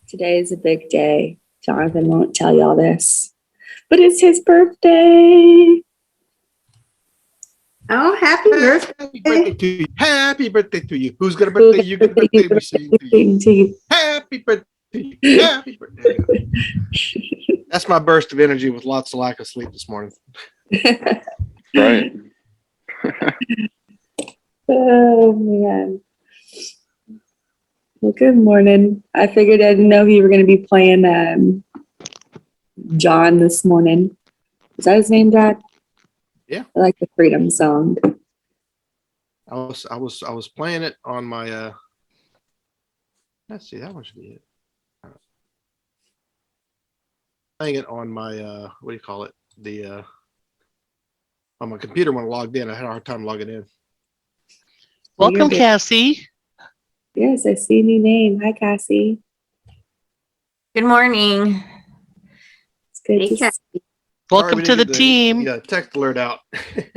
Today is a big day. Jonathan won't tell y'all this, but it's his birthday. Oh, happy birthday. Happy birthday to you. Happy birthday to you. Who's got a birthday? You got a birthday. We sing to you. Happy birthday to you. Happy birthday. That's my burst of energy with lots of lack of sleep this morning. Right. Oh, man. Well, good morning. I figured I didn't know if you were going to be playing John this morning. Is that his name, Dad? Yeah. I like the Freedom song. I was playing it on my let's see, that one should be it. Playing it on my what do you call it? The on my computer when I logged in. I had a hard time logging in. Welcome, Cassie. Yes, I see a new name. Hi, Cassie. Good morning. It's good Hey, to Cassie. see. Welcome Sorry, we to the didn't get team. Yeah, text alert out.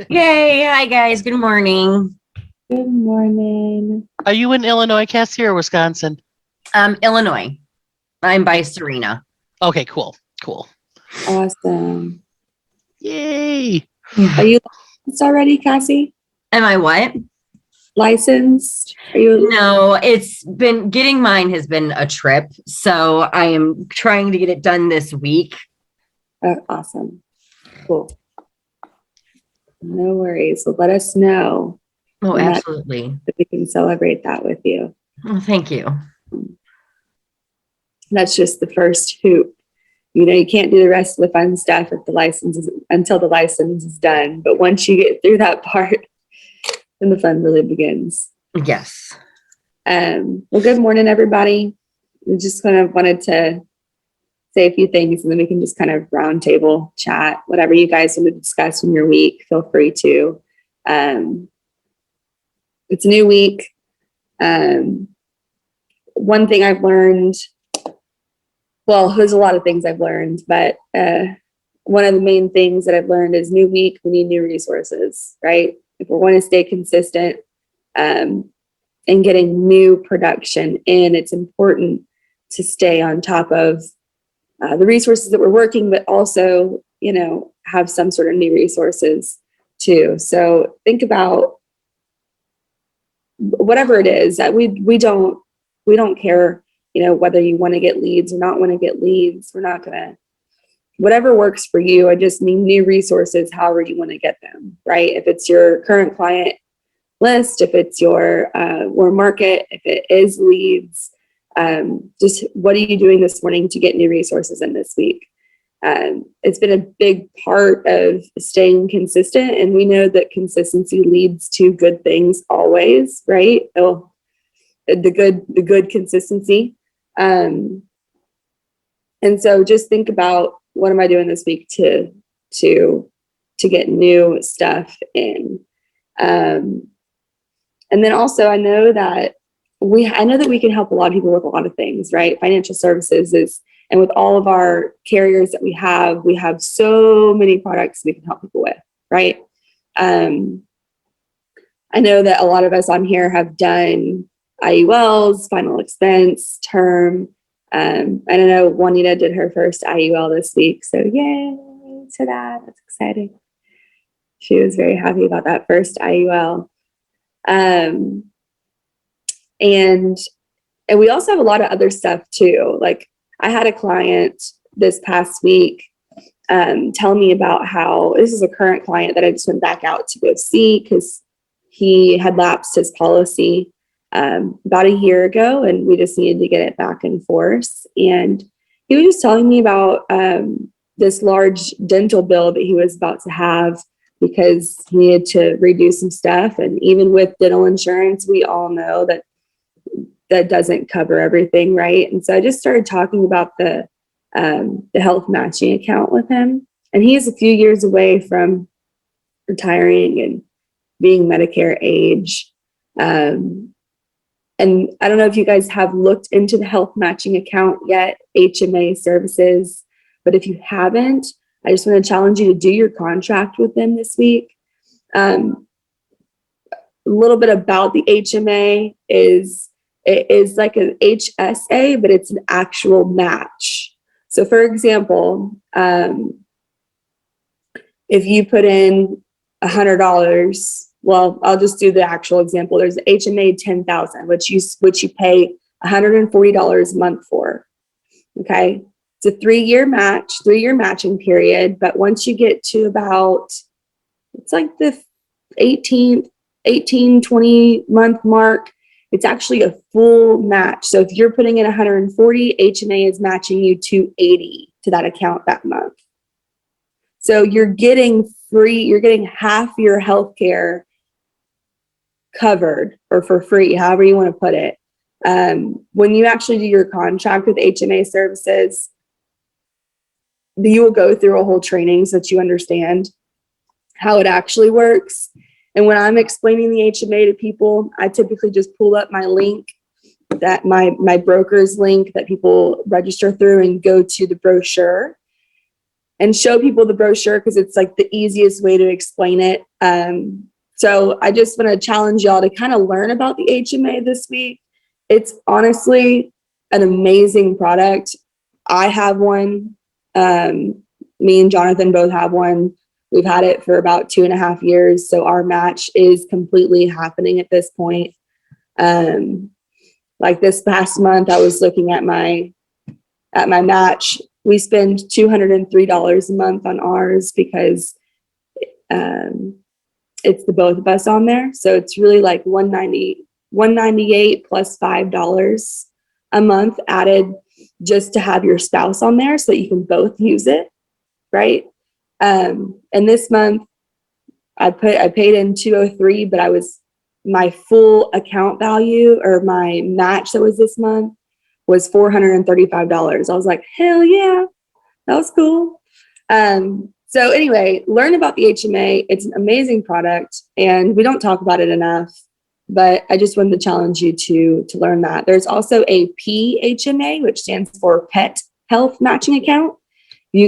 Yay. Hi, guys. Good morning. Good morning. Are you in Illinois, Cassie, or Wisconsin? Illinois. I'm by Serena. Okay, cool. Awesome. Yay. Are you licensed already, Cassie? Am I what? Licensed? Are you? No, it's been getting mine has been a trip. So I am trying to get it done this week. Awesome. Cool. No worries. So let us know. Oh, when absolutely. that we can celebrate that with you. Oh, thank you. That's just the first hoop. You know, you can't do the rest of the fun stuff if the license is until the license is done. But once you get through that part, then the fun really begins. Yes. Well, good morning, everybody. We just kind of wanted to say a few things, and then we can just kind of round table chat. Whatever you guys want to discuss in your week, feel free to. It's a new week. One thing I've learned, well, there's a lot of things I've learned, but one of the main things that I've learned is new week, we need new resources, right? If we want to stay consistent and getting new production in, it's important to stay on top of the resources that we're working, but also, you know, have some sort of new resources too. So think about whatever it is that we don't care, you know, whether you want to get leads or not want to get leads. We're not gonna, whatever works for you. I just mean new resources, however you want to get them, right? If it's your current client list, if it's your warm market, if it is leads, just what are you doing this morning to get new resources in this week? It's been a big part of staying consistent, and we know that consistency leads to good things always, right? Oh, the good consistency. And so just think about, what am I doing this week to get new stuff in? And then also I know that we can help a lot of people with a lot of things, right? Financial services is, and with all of our carriers that we have so many products we can help people with, right? I know that a lot of us on here have done IULs, final expense, term. I don't know, Juanita did her first IUL this week, so yay to that. That's exciting. She was very happy about that first IUL. And we also have a lot of other stuff too. Like, I had a client this past week tell me about how, this is a current client that I just went back out to go see because he had lapsed his policy about a year ago, and we just needed to get it back in force. And he was just telling me about this large dental bill that he was about to have because he needed to redo some stuff. And even with dental insurance, we all know that that doesn't cover everything, right? And so I just started talking about the health matching account with him. And he is a few years away from retiring and being Medicare age. And I don't know if you guys have looked into the health matching account yet, HMA services, but if you haven't, I just want to challenge you to do your contract with them this week. A little bit about the HMA is it is like an HSA, but it's an actual match. So for example, if you put in $100, well, I'll just do the actual example. There's HMA 10,000, which you pay $140 a month for. Okay. It's a 3-year matching period. But once you get to about, it's like the 18, 20 month mark, it's actually a full match. So if you're putting in 140, HMA is matching you 280 to that account that month. So you're getting half your healthcare covered or for free, however you want to put it. When you actually do your contract with HMA services, you will go through a whole training so that you understand how it actually works. And when I'm explaining the HMA to people, I typically just pull up my link, that my broker's link that people register through, and go to the brochure and show people the brochure, because it's like the easiest way to explain it. So I just want to challenge y'all to kind of learn about the HMA this week. It's honestly an amazing product. I have one. Me and Jonathan both have one. We've had it for about 2.5 years. So our match is completely happening at this point. Like this past month, I was looking at my match. We spend $203 a month on ours because it's the both of us on there. So it's really like $198 plus $5 a month added just to have your spouse on there so that you can both use it, right? And this month I paid in $203, but my full account value, or my match that was this month, was $435. I was like, hell yeah, that was cool. So anyway, learn about the HMA. It's an amazing product, and we don't talk about it enough, but I just wanted to challenge you to learn that. There's also a PHMA, which stands for Pet Health Matching Account. If you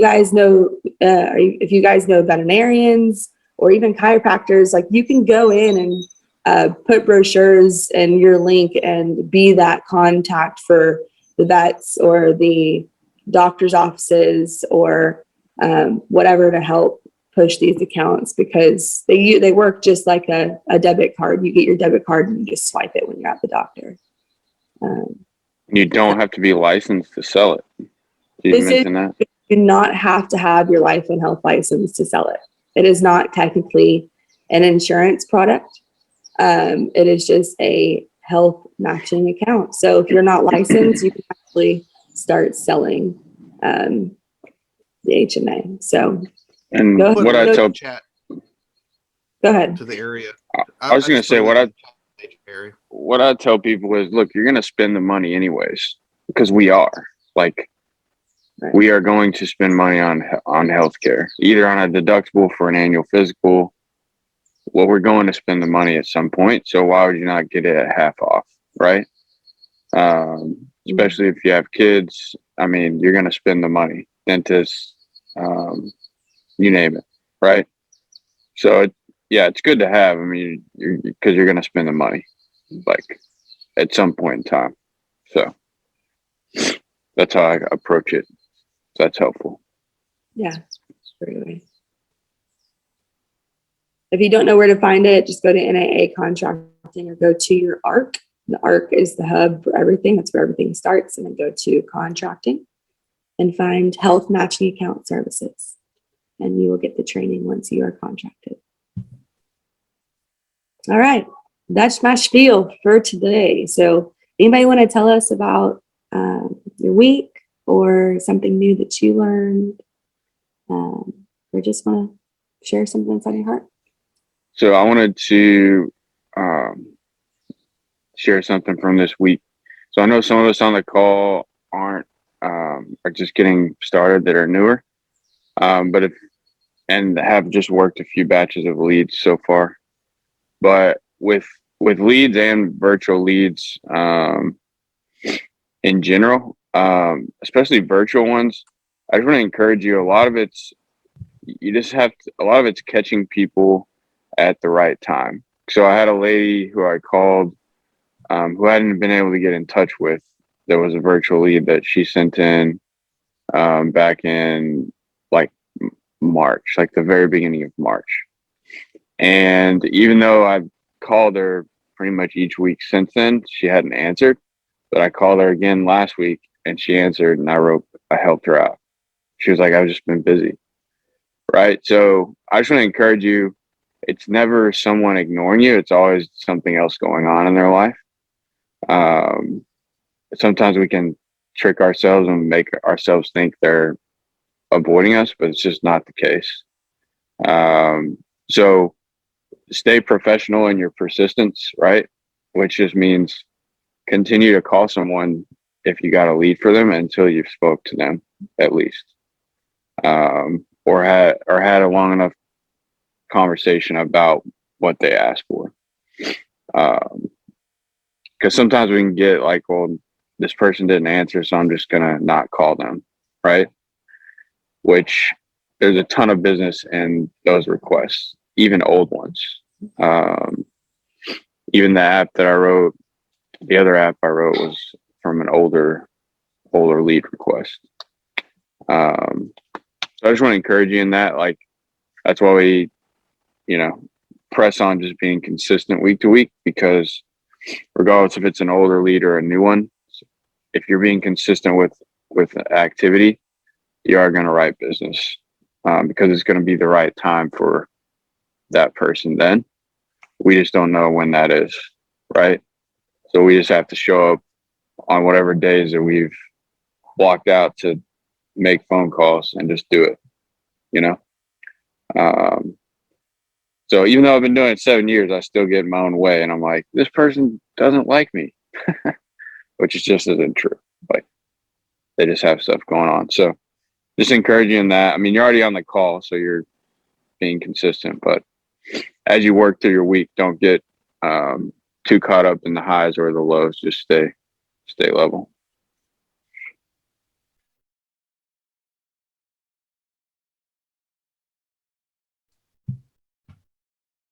guys know veterinarians or even chiropractors, like, you can go in and put brochures in your link and be that contact for the vets or the doctor's offices or whatever, to help push these accounts, because they work just like a debit card. You get your debit card and you just swipe it when you're at the doctor. You don't have to be licensed to sell it. Did you mention that? You do not have to have your life and health license to sell it. It is not technically an insurance product. It is just a health matching account. So if you're not licensed, you can actually start selling the HMA. So, And Go Put what a I link tell in chat go ahead. to the area. I was going to just put say a what link in the area. I tell people is, look, you're going to spend the money anyways, because we are like, Right. we are going to spend money on healthcare, either on a deductible for an annual physical. Well, we're going to spend the money at some point. So why would you not get it at half off? Right. Especially if you have kids. I mean, you're going to spend the money, dentists, you name it. Right. So it's good to have. I mean, because you're going to spend the money, like, at some point in time. So that's how I approach it. That's helpful. Yeah. Really. If you don't know where to find it, just go to NAA contracting or go to your ARC. The ARC is the hub for everything. That's where everything starts. And then go to contracting and find health matching account services. And you will get the training once you are contracted. All right. That's my spiel for today. So anybody want to tell us about your week or something new that you learned? Or just want to share something that's on your heart? So I wanted to share something from this week. So I know some of us on the call are just getting started, that are newer, but have just worked a few batches of leads so far. But with leads and virtual leads in general, especially virtual ones, I just want to encourage you. A lot of it's catching people at the right time. So I had a lady who I called who I hadn't been able to get in touch with. There was a virtual lead that she sent in back in like March, like the very beginning of March. And even though I've called her pretty much each week since then, she hadn't answered. But I called her again last week and she answered, and I helped her out. She was like, I've just been busy. Right. So I just want to encourage you. It's never someone ignoring you. It's always something else going on in their life. Sometimes we can trick ourselves and make ourselves think they're avoiding us, but it's just not the case. So stay professional in your persistence, right? Which just means continue to call someone if you got a lead for them until you've spoke to them at least. Or had a long enough conversation about what they asked for. Because sometimes we can get like, well, this person didn't answer, so I'm just gonna not call them, right? Which there's a ton of business in those requests, even old ones. Even the app that I wrote, the other app I wrote was from an older lead request. So I just want to encourage you in that. Like, that's why we, press on just being consistent week to week, because regardless if it's an older lead or a new one, if you're being consistent with activity, you are going to write business because it's going to be the right time for that person then. We just don't know when that is, right? So we just have to show up on whatever days that we've blocked out to make phone calls and just do it, So even though I've been doing it 7 years, I still get in my own way. And I'm like, this person doesn't like me, which is just isn't true. Like, they just have stuff going on. So just encouraging in that. I mean, you're already on the call, so you're being consistent. But as you work through your week, don't get too caught up in the highs or the lows. Just stay level.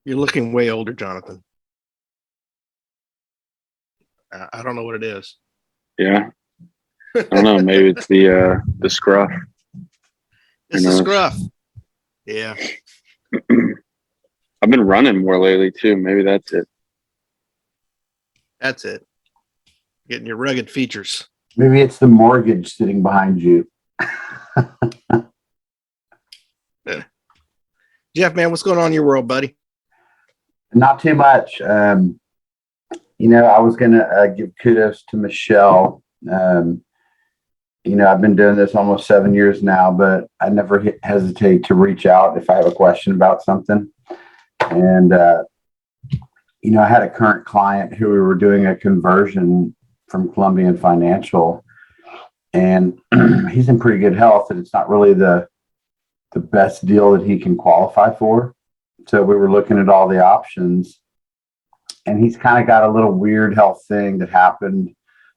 You're looking way older, Jonathan. I don't know what it is. Yeah. I don't know. Maybe it's the scruff. It's the scruff. Yeah. I've been running more lately too. Maybe that's it. That's it. Getting your rugged features. Maybe it's the mortgage sitting behind you. Jeff, man, what's going on in your world, buddy? Not too much. I was going to give kudos to Michelle. I've been doing this almost 7 years now, but I never hesitate to reach out if I have a question about something. And, I had a current client who we were doing a conversion from Columbian Financial, and he's in pretty good health, and it's not really the best deal that he can qualify for. So we were looking at all the options, and he's kind of got a little weird health thing that happened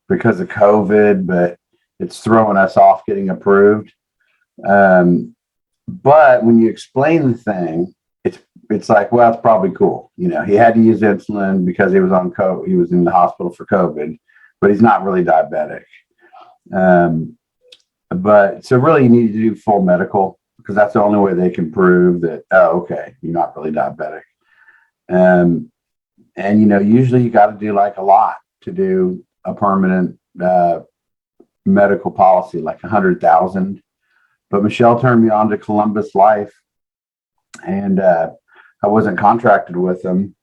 because of COVID, but it's throwing us off getting approved. But when you explain the thing, it's like, well, it's probably cool. He had to use insulin because he was on COVID. He was in the hospital for COVID, but he's not really diabetic. But so really you need to do full medical, because that's the only way they can prove that, oh, okay, you're not really diabetic. And, usually you got to do like a lot to do a permanent medical policy, like 100,000. But Michelle turned me on to Columbus Life, and I wasn't contracted with them,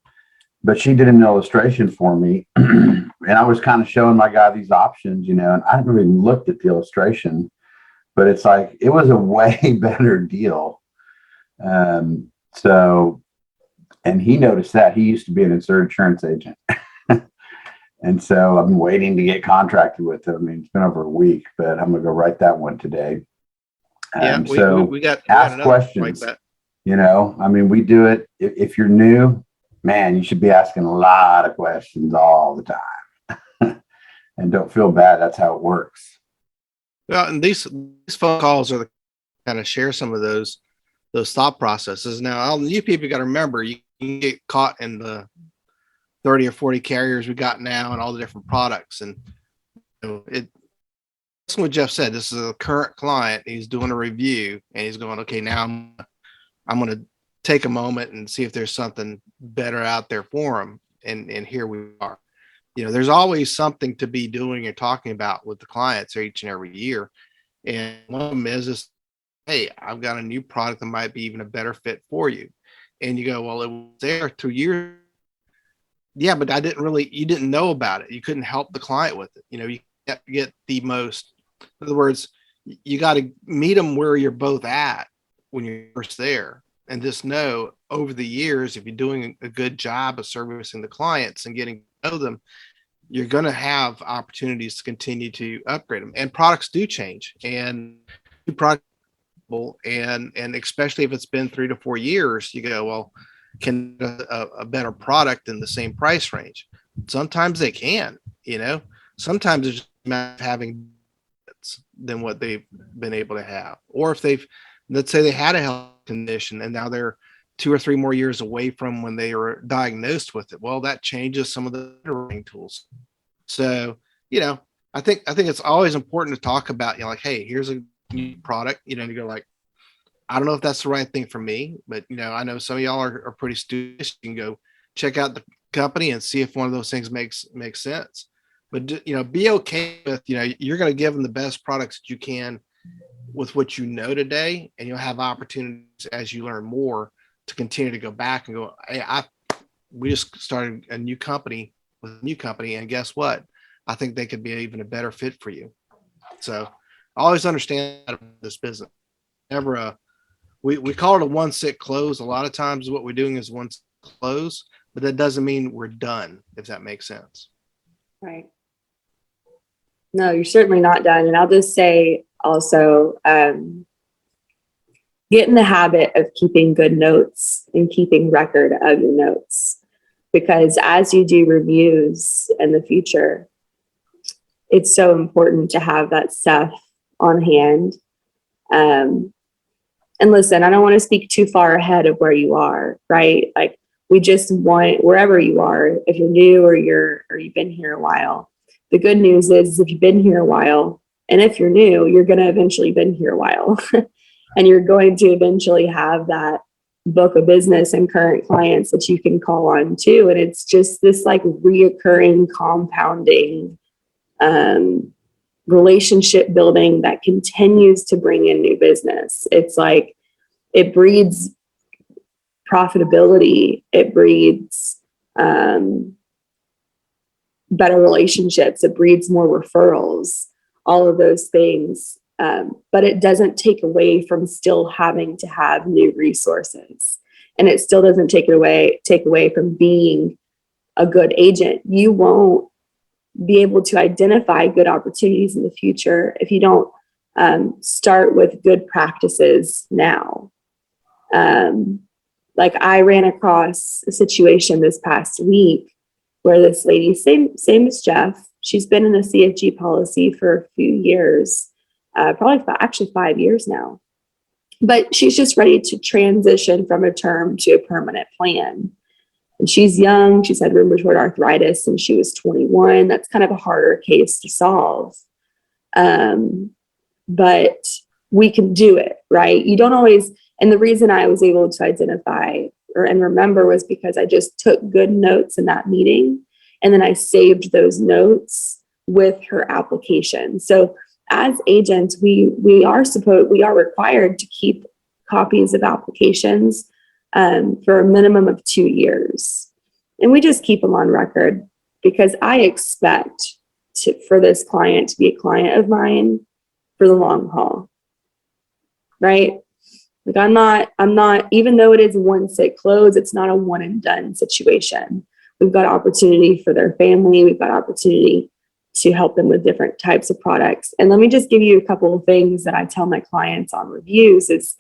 but she did an illustration for me. And I was kind of showing my guy these options, and I hadn't even looked at the illustration, but it's like, it was a way better deal. And he noticed that. He used to be an insurance agent. And so I'm waiting to get contracted with him. I mean, it's been over a week, but I'm going to go write that one today. We got ask questions, like that. We do it. If you're new, man, you should be asking a lot of questions all the time. And don't feel bad. That's how it works. Well, and these phone calls are the kind of share some of those thought processes. Now, you people got to remember, you can get caught in the 30 or 40 carriers we got now and all the different products. And that's what Jeff said. This is a current client. He's doing a review and he's going, okay, now I'm going to take a moment and see if there's something better out there for him. And here we are. There's always something to be doing and talking about with the clients each and every year. And one of them is this, hey, I've got a new product that might be even a better fit for you. And you go, well, it was there 2 years. Yeah, but you didn't know about it. You couldn't help the client with it. You have to get the most, in other words, you got to meet them where you're both at when you're first there. And just know over the years, if you're doing a good job of servicing the clients and getting to know them, you're going to have opportunities to continue to upgrade them. And products do change, and new products, and especially if it's been 3 to 4 years, you go, well, can a better product in the same price range? Sometimes they can, sometimes it's just a matter of having than what they've been able to have. Or if let's say they had a health condition and now they're 2 or 3 more years away from when they were diagnosed with it. Well, that changes some of the underwriting tools. So, I think it's always important to talk about, like, hey, here's a new product, and you go like, I don't know if that's the right thing for me, but I know some of y'all are pretty studious. You can go check out the company and see if one of those things makes sense. But be okay with, you're going to give them the best products that you can with what you know today, and you'll have opportunities as you learn more to continue to go back and go, hey, we just started a new company with a new company, and guess what? I think they could be even a better fit for you. So always understand this business. Never we call it a one sit close. A lot of times what we're doing is one close, but that doesn't mean we're done, if that makes sense. Right. No, you're certainly not done. And I'll just say also, get in the habit of keeping good notes and keeping record of your notes, because as you do reviews in the future, it's so important to have that stuff on hand. And listen, I don't want to speak too far ahead of where you are, right? Like, we just want, wherever you are, if you're new or you've been here a while, the good news is if you've been here a while, and if you're new, you're going to eventually been here a while and you're going to eventually have that book of business and current clients that you can call on too. And it's just this like reoccurring compounding, relationship building that continues to bring in new business. It's like, it breeds profitability. It breeds better relationships. It breeds more referrals, all of those things. But it doesn't take away from still having to have new resources. And it still doesn't take away from being a good agent. You won't be able to identify good opportunities in the future if you don't start with good practices now. Like, I ran across a situation this past week where this lady, same as Jeff, she's been in a CFG policy for a few years, probably actually 5 years now, but she's just ready to transition from a term to a permanent plan. And she's young, she's had rheumatoid arthritis, and she was 21. That's kind of a harder case to solve. But we can do it, right? You don't always, and the reason I was able to identify and remember was because I just took good notes in that meeting, and then I saved those notes with her application. So as agents, we are required to keep copies of applications for a minimum of 2 years. And we just keep them on record because I expect for this client to be a client of mine for the long haul, right? Like, I'm not, even though it is one sit close, it's not a one and done situation. We've got opportunity for their family. We've got opportunity to help them with different types of products. And let me just give you a couple of things that I tell my clients on reviews is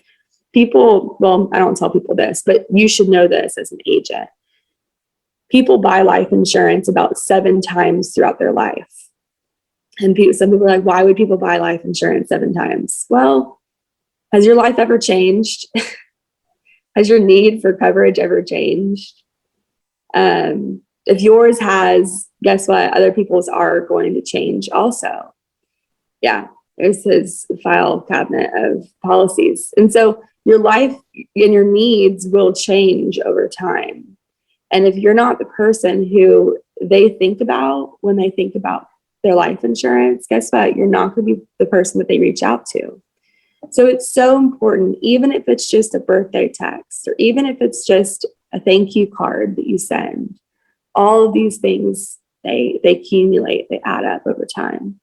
people, well, I don't tell people this, but you should know this as an agent. People buy life insurance about 7 times throughout their life. And some people are like, why would people buy life insurance 7 times? Well, has your life ever changed? Has your need for coverage ever changed? if yours has, guess what? Other people's are going to change also. Yeah, there's his file cabinet of policies. And so your life and your needs will change over time. And if you're not the person who they think about when they think about their life insurance, guess what? You're not going to be the person that they reach out to. So it's so important, even if it's just a birthday text, or even if it's just a thank you card that you send. All of these things, they accumulate, they add up over time.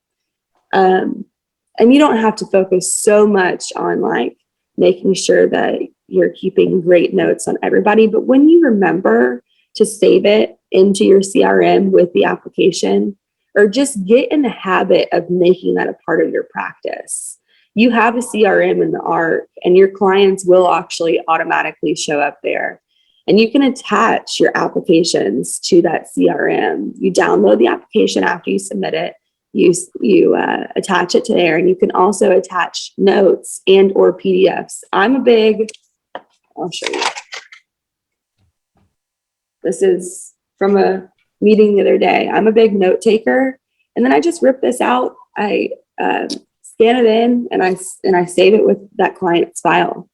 And you don't have to focus so much on like making sure that you're keeping great notes on everybody. But when you remember to save it into your CRM with the application, or just get in the habit of making that a part of your practice. You have a CRM in the ARC, and your clients will actually automatically show up there. And you can attach your applications to that CRM. You download the application after you submit it. You attach it to there, and you can also attach notes and or PDFs. I'll show you. This is from a meeting the other day. I'm a big note taker, and then I just rip this out. I scan it in, and I save it with that client's file.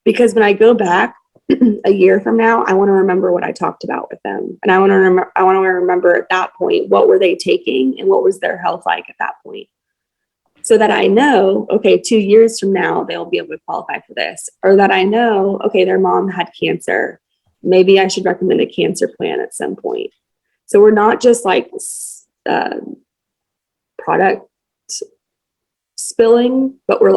Because when I go back a year from now, I want to remember what I talked about with them. And I want to remember at that point, what were they taking and what was their health like at that point? So that I know, okay, 2 years from now, they'll be able to qualify for this. Or that I know, okay, their mom had cancer. Maybe I should recommend a cancer plan at some point. So we're not just like product spilling, but we're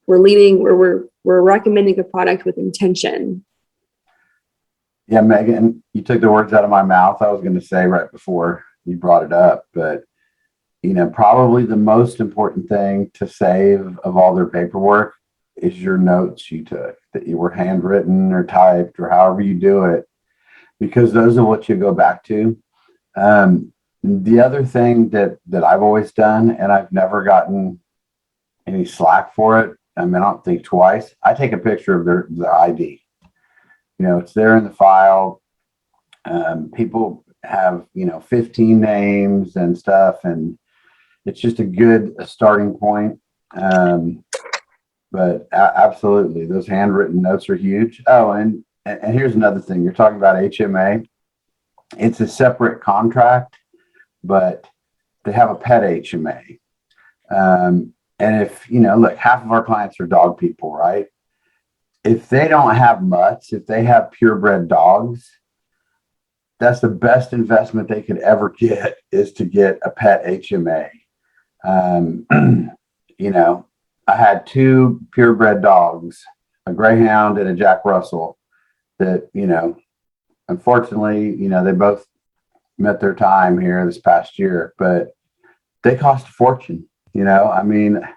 leading, we're recommending a product with intention. Yeah, Megan, you took the words out of my mouth. I was going to say right before you brought it up, but probably the most important thing to save of all their paperwork is your notes you took, that you were handwritten or typed or however you do it, because those are what you go back to. The other thing that I've always done, and I've never gotten any slack for it, I don't think twice. I take a picture of their ID. It's there in the file. People have, 15 names and stuff, and it's just a good starting point. But absolutely, those handwritten notes are huge. Oh, and here's another thing. You're talking about HMA. It's a separate contract, but they have a pet HMA. And if, look, half of our clients are dog people, right? If they don't have mutts, if they have purebred dogs, that's the best investment they could ever get, is to get a pet HMA. I had 2 purebred dogs, a Greyhound and a Jack Russell, that, unfortunately, they both met their time here this past year, but they cost a fortune. The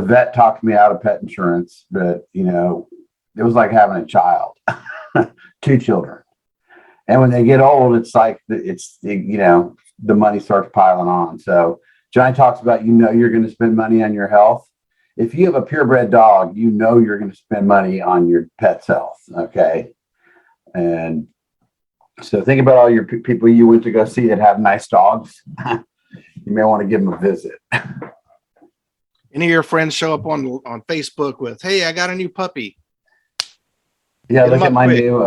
vet talked me out of pet insurance, but it was like having a child, 2 children. And when they get old, it's like, the money starts piling on. So Johnny talks about, you're going to spend money on your health. If you have a purebred dog, you're going to spend money on your pet's health. Okay. And so think about all your people you went to go see that have nice dogs. You may want to give them a visit. Any of your friends show up on Facebook with, "Hey, I got a new puppy." Yeah, Get look at my quick. new,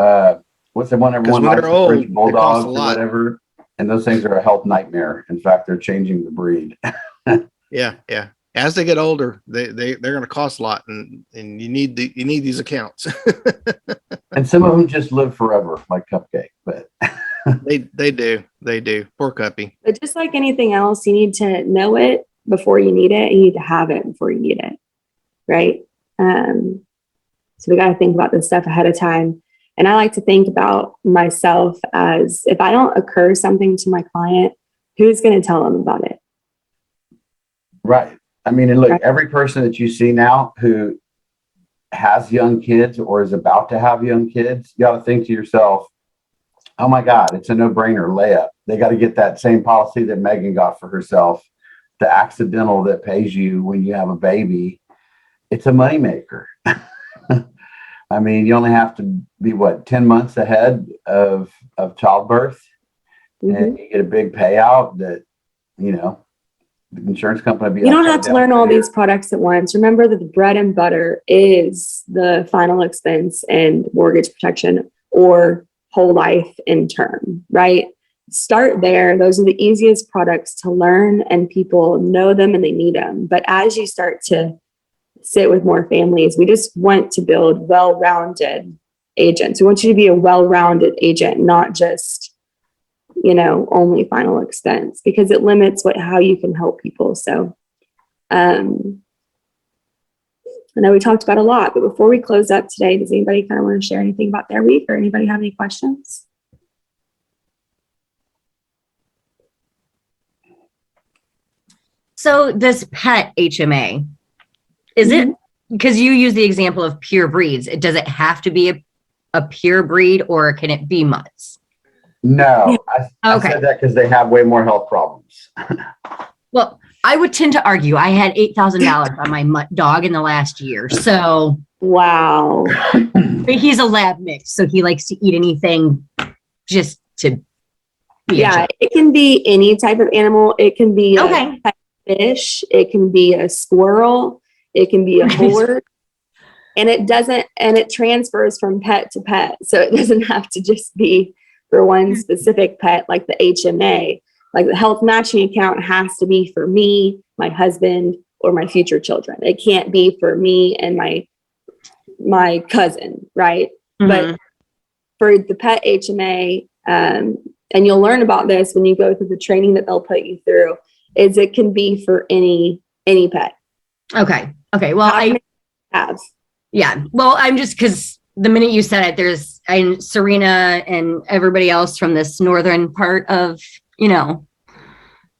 what's the one everyone When likes, they're old, French they bulldogs cost a or lot. whatever. And those things are a health nightmare. In fact, they're changing the breed. Yeah. As they get older, they're going to cost a lot, and you need these accounts. And some of them just live forever, like Cupcake. But They do. Poor Cuppy. But just like anything else, you need to know it before you need it. You need to have it before you need it. Right. So we got to think about this stuff ahead of time. And I like to think about myself as, if I don't occur something to my client, who's going to tell them about it? right. And look, every person that you see now who has young kids or is about to have young kids, you got to think to yourself, oh my God, it's a no-brainer layup. They got to get that same policy that Megan got for herself, the accidental that pays you when you have a baby. It's a moneymaker. I mean, you only have to be 10 months ahead of childbirth, Mhm. and you get a big payout that, you know, the insurance company will be You don't upside have to down learn for all you. these products at once. Remember that the bread and butter is the final expense and mortgage protection or whole life in term, right? Start there. Those are the easiest products to learn, and people know them and they need them. But as you start to sit with more families, we just want to build well-rounded agents. We want you to be a well-rounded agent, not just, you know, only final expense, because it limits how you can help people. So I know we talked about a lot, but before we close up today, does anybody kind of want to share anything about their week, or anybody have any questions? So this pet HMA, is it, because you use the example of pure breeds, does it have to be a pure breed, or can it be mutts? No, I Okay. said that because they have way more health problems. Well, I would tend to argue I had $8,000 on my mutt dog in the last year. So, Wow. but he's a lab mix, so he likes to eat anything just to be a Yeah, jerk. it can be any type of animal. It can be Okay. a fish. It can be a squirrel. It can be a horse. And it transfers from pet to pet. So it doesn't have to just be for one specific pet, like the HMA. Like the health matching account has to be for me, my husband, or my future children. It can't be for me and my cousin, right? Mhm. But for the pet HMA, and you'll learn about this when you go through the training that they'll put you through, is it can be for any pet. Okay. Well, How many have? yeah. Well, I'm just, because the minute you said it, and Serena and everybody else from this northern part of, you know,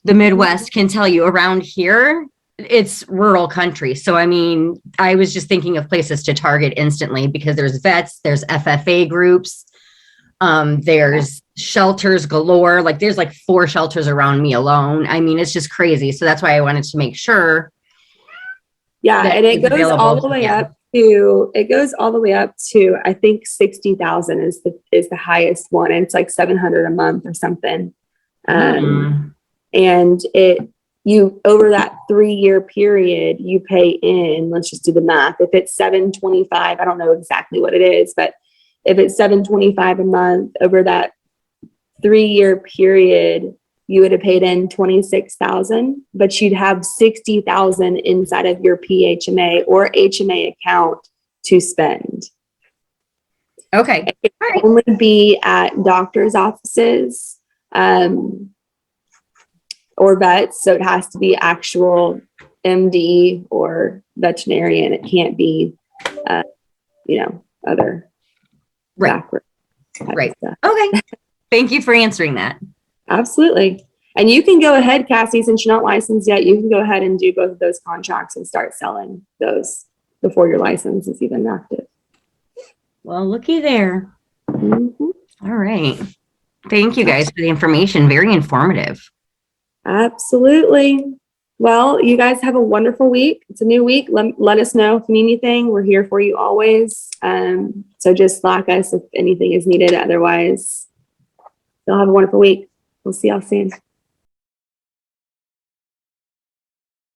the Midwest can tell you around here, it's rural country. So, I mean, I was just thinking of places to target instantly, because there's vets, there's FFA groups, there's shelters galore. Like there's like 4 shelters around me alone. I mean, it's just crazy. So that's why I wanted to make sure. Yeah, that and it it's goes available all the to way you. up to I think 60,000 is the highest one. And it's like 700 a month or something. And you over that 3-year period, you pay in, let's just do the math. If it's 725, I don't know exactly what it is, but if it's 725 a month over that 3-year period, you would have paid in 26,000, but you'd have 60,000 inside of your PHMA or HMA account to spend. Okay. It can only be at doctor's offices, or vets. So it has to be actual MD or veterinarian. It can't be, other Right. backward type Right. of stuff. Okay. Thank you for answering that. Absolutely. And you can go ahead, Cassie, since you're not licensed yet, you can go ahead and do both of those contracts and start selling those before your license is even active. Well, looky there. Mhm. All right. Thank you guys for the information. Very informative. Absolutely. Well, you guys have a wonderful week. It's a new week. Let us know if you need anything. We're here for you always. So just Slack us if anything is needed. Otherwise, you'll have a wonderful week. We'll see y'all soon.